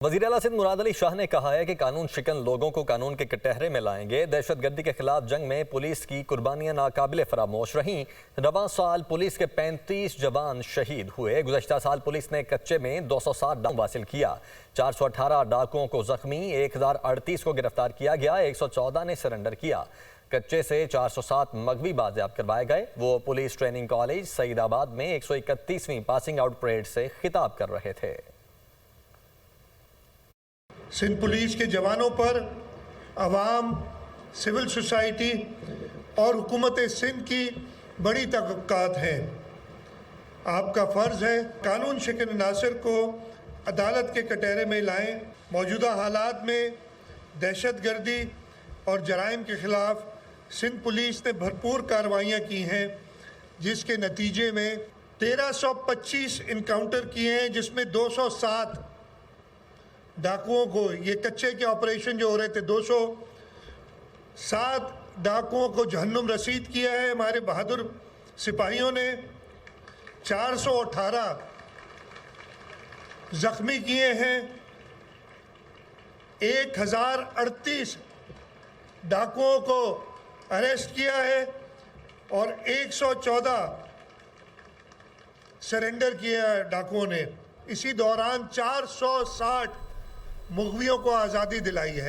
वज़ीर आला सिंध मुराद अली शाह ने कहा है कि कानून शिकन लोगों को कानून के कटहरे में लाएंगे। दहशतगर्दी के खिलाफ जंग में पुलिस की कुर्बानियां नाकाबिले फरामोश रहीं। रवां साल पुलिस के 35 जवान शहीद हुए। गुज़श्ता साल पुलिस ने कच्चे में 260 डाकू हासिल किया। 418 डाकुओं को जख्मी, 1038 को गिरफ्तार किया गया, 114 ने सरेंडर किया। कच्चे से 407 मगवी बाजियाब करवाए गए। वो पुलिस ट्रेनिंग कॉलेज सईदाबाद में 131वीं पासिंग आउट परेड से खिताब कर रहे थे। सिंध पुलिस के जवानों पर अवाम, सिविल सोसाइटी और हुकूमत सिंध की बड़ी तवक्कुआत हैं। आपका फ़र्ज़ है कानून शिकन नासिर को अदालत के कटहरे में लाएं। मौजूदा हालात में दहशतगर्दी और जराइम के ख़िलाफ़ सिंध पुलिस ने भरपूर कार्रवाइयाँ की हैं, जिसके नतीजे में 1325 इनकाउंटर किए हैं, जिसमें 207 डाकुओं को, ये कच्चे के ऑपरेशन जो हो रहे थे, 207 डाकुओं को जहन्नुम रसीद किया है हमारे बहादुर सिपाहियों ने। 418 जख्मी किए हैं, 1038 डाकुओं को अरेस्ट किया है और 114 सरेंडर किया है डाकुओं ने। इसी दौरान 460 मुग़वियों को आज़ादी दिलाई है।